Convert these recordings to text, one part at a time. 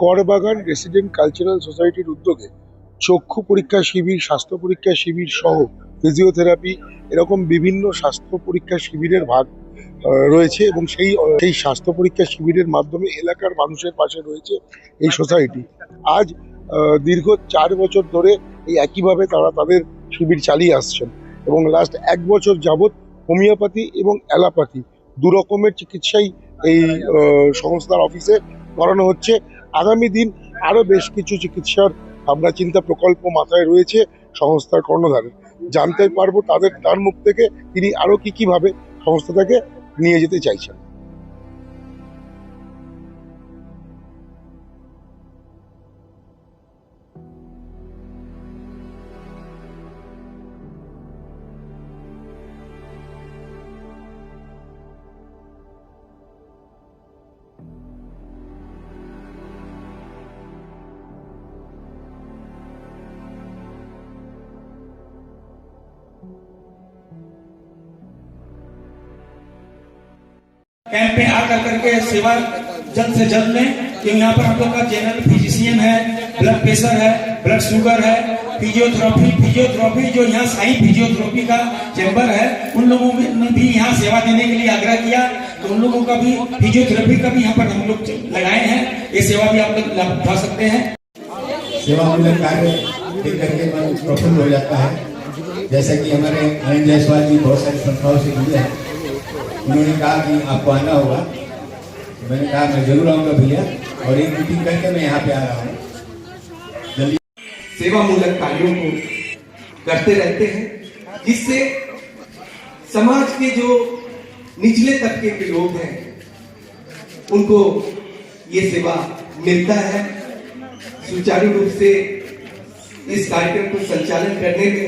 করবাগান resident cultural সোসাইটির উদ্যোগে চক্ষু পরীক্ষা শিবির, স্বাস্থ্য পরীক্ষা শিবির সহ ফিজিওথেরাপি এরকম বিভিন্ন স্বাস্থ্য পরীক্ষা শিবিরের ভাগ রয়েছে এবং সেই স্বাস্থ্য পরীক্ষা শিবিরের মাধ্যমে এলাকার মানুষের পাশে রয়েছে এই সোসাইটি। আজ দীর্ঘ 4 বছর ধরে এই একইভাবে তারা তাদের শিবির চালিয়ে আসছেন এবং লাস্ট 1 বছর যাবৎ হোমিওপ্যাথি এবং অ্যালোপ্যাথি দু রকমের চিকিৎসাই এই সংস্থার অফিসে করানো হচ্ছে। আগামী দিন আরো বেশ কিছু চিকিৎসার ভাবনা চিন্তা প্রকল্প মাথায় রয়েছে সংস্থার কর্ণধারের। জানতে পারবো তার মুখ থেকে তিনি আরো কি ভাবে সংস্থাটাকে নিয়ে যেতে চাইছেন। कैंप में आकर करके सेवा जल्द से जल्द लें, क्योंकि यहाँ पर हम लोग का जनरल फिजिशियन है, ब्लड प्रेशर है, ब्लड शुगर है, फिजियोथेरेपी जो यहाँ साई फिजियोथेरेपी का चैम्बर है, उन लोगों ने भी यहाँ सेवा देने के लिए आग्रह किया, तो उन लोगों का भी फिजियोथेरेपी का भी यहाँ पर हम लोग लगाए हैं। ये सेवा भी आप लोग लाभ उठा सकते हैं। सेवामूलक कार्य देख करके मन प्रफुल्ल हो जाता है। जैसा कि हमारे अनिल जायसवाल जी बहुत सारी संस्थाओं से जुड़े हैं, उन्होंने कहा कि आपको आना होगा, तो मैंने कहा मैं जरूर आऊँगा भैया, और एक मीटिंग करके मैं यहाँ पे आ रहा हूँ। जल्दी सेवामूलक कार्यों को करते रहते हैं, जिससे समाज के जो निचले तबके के लोग हैं उनको ये सेवा मिलता है। सुचारू रूप से इस कार्यक्रम को संचालन करने में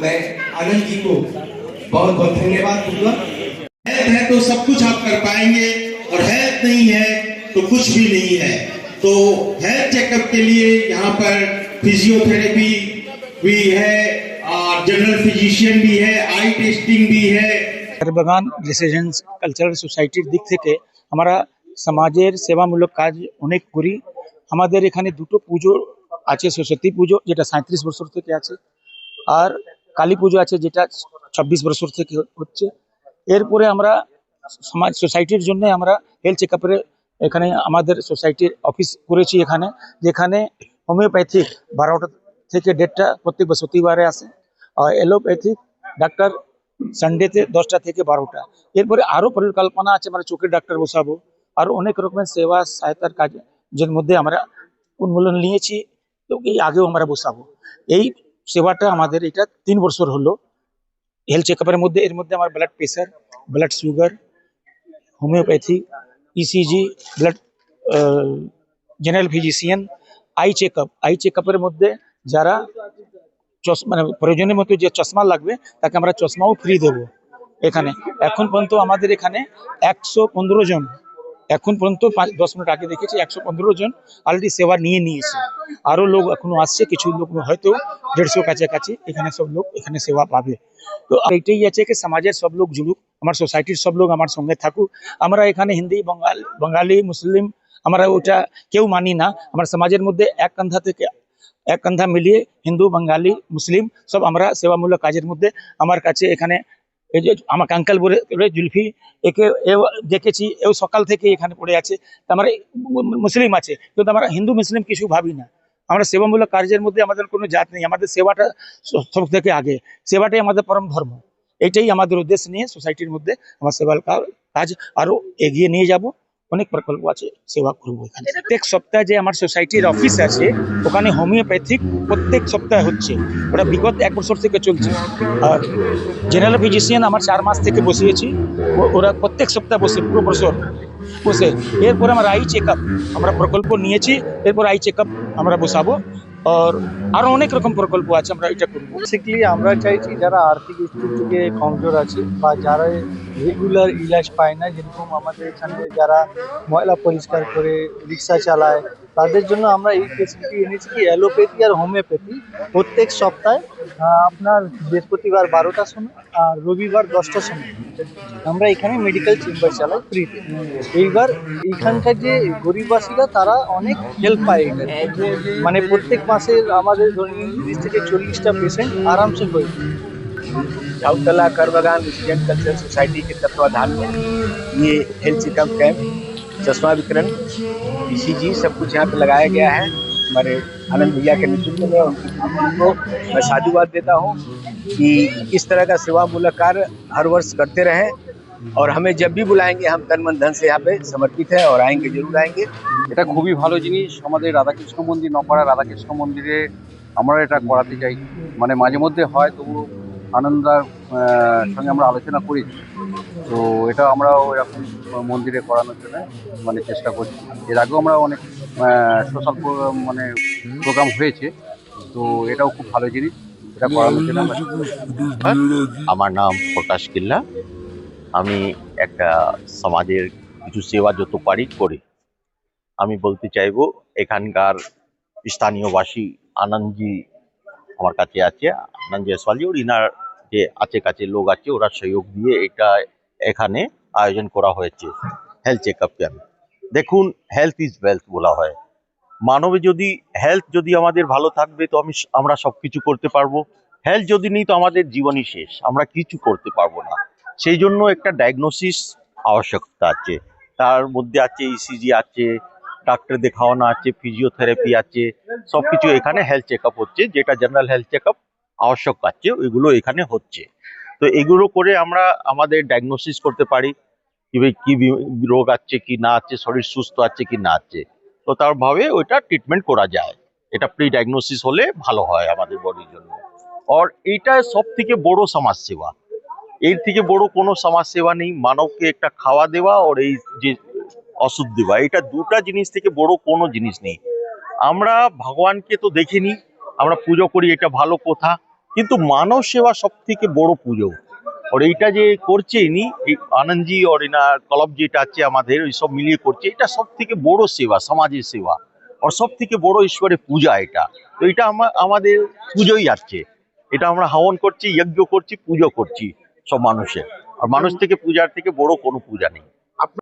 मैं आनंद जी को बहुत बहुत धन्यवाद दूंगा। हेल्थ है तो सब कुछ आप कर पाएंगे, और हेल्थ नहीं है तो कुछ भी नहीं है। तो हेल्थ चेकअप के लिए यहाँ पर फिजियोथेरेपी भी है, और जनरल फिजिशियन भी है, आई टेस्टिंग भी है। করবাগান রেসিডেন্স কালচারাল সোসাইটির দিক থেকে আমরা সমাজের সেবামূলক কাজ অনেক করি। আমাদের এখানে দুটো পুজো আছে, সরস্বতী পুজো যেটা 37 বছর থেকে আছে, আর কালী পুজো আছে যেটা 26 বছর থেকে হচ্ছে। এরপরে আমরা সমাজ সোসাইটির জন্য আমরা হেলথ চেকআপের এখানে আমাদের সোসাইটির অফিস করেছি এখানে, যেখানে হোমিওপ্যাথিক 12টা থেকে 1:30 প্রত্যেক বৃহস্পতিবারে আসে, আর এলোপ্যাথিক ডাক্তার সানডেতে 10টা থেকে 12টা। এরপরে আরও পরিকল্পনা আছে, আমরা চোখের ডাক্তার বসাবো, আরও অনেক রকমের সেবা সহায়তার কাজের মধ্যে আমরা উন্মূলন নিয়েছি, তো এই আগেও আমরা বসাবো। এই সেবাটা আমাদের এটা 3 বছর হলো হেলথ চেকআপের মধ্যে। এর মধ্যে আমার blood pressure, blood sugar, homeopathy, ECG, blood general physician, eye চেকআপের মধ্যে যারা মানে প্রয়োজনের মতো যে চশমা লাগবে তাকে আমরা চশমাও ফ্রি দেবো এখানে। এখন পর্যন্ত আমাদের এখানে 115 জন, এখন পর্যন্ত 10 মিনিট আগে দেখেছি 115 জন অলরেডি সেবা নিয়েছে। আরও লোক এখনো আসছে, কিছু লোক হয়তো 150 কাছাকাছি এখানে সব লোক এখানে সেবা পাবে। তো এইটাই আছে কি সমাজের সব লোক জুড়ুক, আমার সোসাইটির সব লোক আমার সঙ্গে থাকুক। আমরা এখানে হিন্দি, বাঙালি, মুসলিম আমরা ওটা কেউ মানি না। আমার সমাজের মধ্যে এক কান্ধা মিলিয়ে হিন্দু, বাঙালি, মুসলিম সব আমরা সেবামূলক কাজের মধ্যে। আমার কাছে এখানে এই যে আমাকে আঙ্কেল বলে জুলফি, একে দেখেছি, এও সকাল থেকে এখানে পড়ে আছে। আমার মুসলিম আছে, কিন্তু আমরা হিন্দু মুসলিম কিছু ভাবি না। আমরা সেবামূলক কাজের মধ্যে আমাদের কোনো জাত নেই, আমাদের সেবাটা সব থেকে আগে, সেবাটাই আমাদের পরম ধর্ম। এইটাই আমাদের উদ্দেশ্য নিয়ে সোসাইটির মধ্যে আমার সেবার কাজ আরও এগিয়ে নিয়ে যাব। অনেক প্রকল্প আছে, সেবা করবো এখানে। প্রত্যেক সপ্তাহে যে আমার সোসাইটির অফিস আছে ওখানে হোমিওপ্যাথিক প্রত্যেক সপ্তাহে হচ্ছে, ওটা বিগত 1 বছর থেকে চলছে। আর জেনারেল ফিজিশিয়ান আমার 4 মাস থেকে বসিয়েছি, ওরা প্রত্যেক সপ্তাহে বসে, পুরো বছর বসে। এরপরে আমার আই চেকআপ আমরা প্রকল্প নিয়েছি, এরপর আই চেকআপ আমরা বসাবো, আর আরো অনেক রকম প্রকল্প আছে, আমরা এটা করবো। বেসিক্যালি আমরা চাইছি যারা আর্থিক স্থিতি থেকে কমজোর আছে বা যারা রেগুলার ইলাজ পায় না, যেরকম আমাদের এখানে যারা ময়লা পরিষ্কার করে, রিক্সা চালায়, তাদের জন্য আমরা এই ফেসিলিটি এনেছি কি অ্যালোপ্যাথি আর হোমিওপ্যাথি প্রত্যেক সপ্তাহে আপনার বৃহস্পতিবার 12টার সময় আর রবিবার 10টার সময় আমরা এখানে মেডিকেল চেম্বার চালাই ফ্রিতে। এইবার এইখানকার যে গরিববাসীরা তারা অনেক হেল্প পায় এখানে, মানে প্রত্যেক মাসে আমাদের ধরে নিন 30 থেকে 40টা পেশেন্ট আরামসে হয়ে যায়। झाउतला कर बागान रेसिडेंट कल्चरल सोसाइटी के तत्वाधान में ये हेल्थ चेकअप कैंप, चश्मा वितरण, ईसीजी सब कुछ यहाँ पे लगाया गया है हमारे आनंद भैया के नेतृत्व में। उनको मैं साधुवाद देता हूँ कि इस तरह का सेवामूलक कार्य हर वर्ष करते रहें और हमें जब भी बुलाएंगे हम तन मन धन से यहाँ पे समर्पित है और आएंगे, जरूर आएंगे। এটা খুবই ভালো জিনিস। আমাদের রাধাকৃষ্ণ মন্দির নপাড়া রাধাকৃষ্ণ মন্দিরে আমরা এটা করাতে চাই, মানে মাঝে মধ্যে হয়, তবু আনন্দার সঙ্গে আমরা আলোচনা করেছি, তো এটা আমরা এরকম মন্দিরে করানোর জন্য মানে চেষ্টা করছি। এর আগেও আমরা অনেক সোশ্যাল মানে প্রোগ্রাম হয়েছে, তো এটাও খুব ভালো জিনিস, এটা করানোর জন্য আমরা আমার নাম প্রকাশ কিল্লা। আমি একটা সমাজের কিছু সেবা যত পারি করি। আমি বলতে চাইবো এখানকার স্থানীয়বাসী আনন্দজি আমার কাছে আছে, আনন্দ জয়সওয়ালজি, ওর ইনার যে আছে কাছে লোক আছে, ওরা সহযোগ দিয়ে এটা এখানে আয়োজন করা হয়েছে হেলথ চেকআপ ক্যাম্প। দেখুন, হেলথ ইজ ওয়েলথ বলা হয়। মানবে যদি হেলথ যদি আমাদের ভালো থাকবে তো আমরা সবকিছু করতে পারবো। হেলথ যদি নেই তো আমাদের জীবনই শেষ, আমরা কিছু করতে পারবো না। সেই জন্য একটা ডায়াগনোসিস আবশ্যকতা আছে, তার মধ্যে আছে ইসিজি আছে, ডাক্তার দেখানো আছে, ফিজিওথেরাপি আছে, সবকিছু এখানে হেলথ চেকআপ হচ্ছে, যেটা জেনারেল হেলথ চেকআপ আবশ্যক আছে ওইগুলো এখানে হচ্ছে। তো এগুলো করে আমরা আমাদের ডায়াগনোসিস করতে পারি কি রোগ আছে কি না আছে, শরীর সুস্থ আছে কি না আছে, তো তার ভাবে ওইটা ট্রিটমেন্ট করা যায়। এটা প্রি ডায়াগনোসিস হলে ভালো হয় আমাদের বডির জন্য। আর এইটা সব থেকে বড় সমাজ সেবা, এর থেকে বড় কোনো সমাজ সেবা নেই। মানবকে একটা খাওয়া দেওয়া আর এই যে ওষুধ দেওয়া, এটা দুটা জিনিস থেকে বড় কোনো জিনিস নেই। আমরা ভগবানকে তো দেখিনি, আমরা পুজো করি, এটা ভালো কথা, কিন্তু মানব সেবা সব থেকে বড় পুজো। আর এইটা যে করছে ইনি এই আনন্দজি আর এনার ক্লাব যেটা আছে আমাদের, ওই সব মিলিয়ে করছে, এটা সব থেকে বড় সেবা, সমাজের সেবা, আর সব থেকে বড় ঈশ্বরের পূজা এটা। তো এটা আমাদের পুজোই আছে, এটা আমরা হবন করছি, যজ্ঞ করছি, পুজো করছি সব মানুষের। আর মানুষ থেকে পূজার থেকে বড় কোনো পূজা নেই।